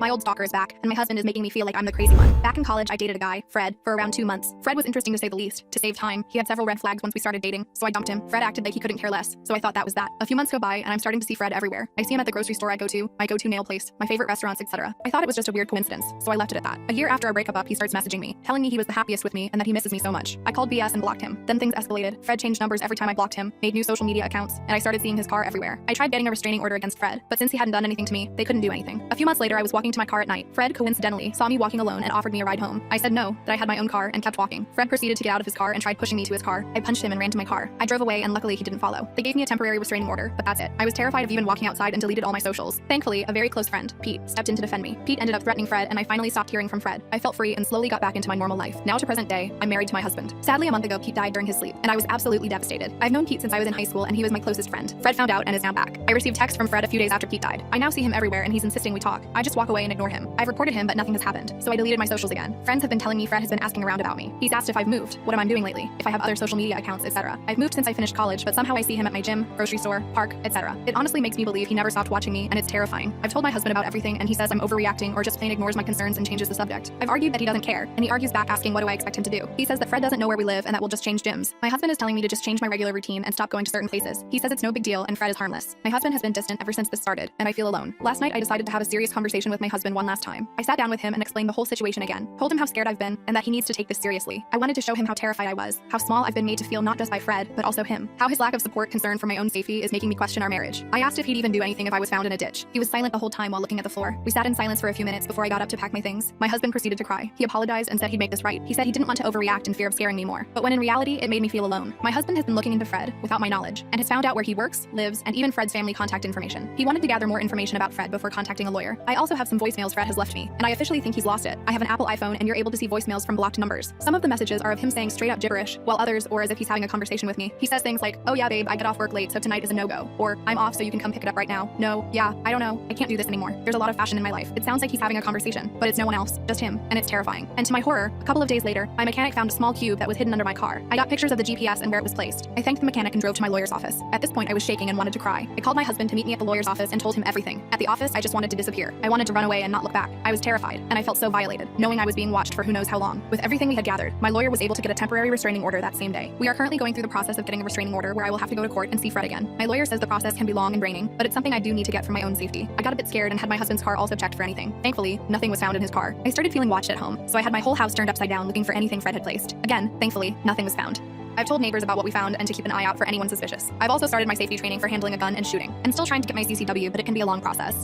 My old stalker is back, and my husband is making me feel like I'm the crazy one. Back in college, I dated a guy, Fred, for around 2 months. Fred was interesting to say the least. To save time, he had several red flags once we started dating, so I dumped him. Fred acted like he couldn't care less, so I thought that was that. A few months go by, and I'm starting to see Fred everywhere. I see him at the grocery store I go to, my go-to nail place, my favorite restaurants, etc. I thought it was just a weird coincidence, so I left it at that. A year after our breakup, he starts messaging me, telling me he was the happiest with me and that he misses me so much. I called BS and blocked him. Then things escalated. Fred changed numbers every time I blocked him, made new social media accounts, and I started seeing his car everywhere. I tried getting a restraining order against Fred, but since he hadn't done anything to me, they couldn't do anything. A few months later, I was walking to my car at night. Fred coincidentally saw me walking alone and offered me a ride home. I said no, that I had my own car, and kept walking. Fred proceeded to get out of his car and tried pushing me to his car. I punched him and ran to my car. I drove away, and luckily he didn't follow. They gave me a temporary restraining order, but that's it. I was terrified of even walking outside and deleted all my socials. Thankfully, a very close friend, Pete, stepped in to defend me. Pete ended up threatening Fred, and I finally stopped hearing from Fred. I felt free and slowly got back into my normal life. Now to present day, I'm married to my husband. Sadly, a month ago, Pete died during his sleep, and I was absolutely devastated. I've known Pete since I was in high school, and he was my closest friend. Fred found out and is now back. I received text from Fred a few days after Pete died. I now see him everywhere, and he's insisting we talk. I just walk away and ignore him. I've reported him, but nothing has happened, so I deleted my socials again. Friends have been telling me Fred has been asking around about me. He's asked if I've moved, what am I doing lately, if I have other social media accounts, etc. I've moved since I finished college, but somehow I see him at my gym, grocery store, park, etc. It honestly makes me believe he never stopped watching me, and it's terrifying. I've told my husband about everything, and he says I'm overreacting or just plain ignores my concerns and changes the subject. I've argued that he doesn't care, and he argues back asking what do I expect him to do. He says that Fred doesn't know where we live and that we'll just change gyms. My husband is telling me to just change my regular routine and stop going to certain places. He says it's no big deal and Fred is harmless. My husband has been distant ever since this started, and I feel alone. Last night I decided to have a serious conversation with my husband one last time. I sat down with him and explained the whole situation again, told him how scared I've been and that he needs to take this seriously. I wanted to show him how terrified I was, how small I've been made to feel not just by Fred, but also him, how his lack of support, concern for my own safety is making me question our marriage. I asked if he'd even do anything if I was found in a ditch. He was silent the whole time while looking at the floor. We sat in silence for a few minutes before I got up to pack my things. My husband proceeded to cry. He apologized and said he'd make this right. He said he didn't want to overreact in fear of scaring me more, but when in reality, it made me feel alone. My husband has been looking into Fred without my knowledge and has found out where he works, lives, and even Fred's family contact information. He wanted to gather more information about Fred before contacting a lawyer. I also have some voicemails Fred has left me, and I officially think he's lost it. I have an Apple iPhone, and you're able to see voicemails from blocked numbers. Some of the messages are of him saying straight up gibberish, while others, or as if he's having a conversation with me, he says things like, "Oh yeah, babe, I get off work late, so tonight is a no-go," or "I'm off, so you can come pick it up right now." No, yeah, I don't know. I can't do this anymore. There's a lot of fashion in my life. It sounds like he's having a conversation, but it's no one else, just him, and it's terrifying. And to my horror, a couple of days later, my mechanic found a small cube that was hidden under my car. I got pictures of the GPS and where it was placed. I thanked the mechanic and drove to my lawyer's office. At this point, I was shaking and wanted to cry. I called my husband to meet me at the lawyer's office and told him everything. At the office, I just wanted to disappear. I wanted to run away and not look back. I was terrified, and I felt so violated, knowing I was being watched for who knows how long. With everything we had gathered, my lawyer was able to get a temporary restraining order that same day. We are currently going through the process of getting a restraining order where I will have to go to court and see Fred again. My lawyer says the process can be long and draining, but it's something I do need to get for my own safety. I got a bit scared and had my husband's car also checked for anything. Thankfully, nothing was found in his car. I started feeling watched at home, so I had my whole house turned upside down looking for anything Fred had placed. Again, thankfully, nothing was found. I've told neighbors about what we found and to keep an eye out for anyone suspicious. I've also started my safety training for handling a gun and shooting, and still trying to get my CCW, but it can be a long process.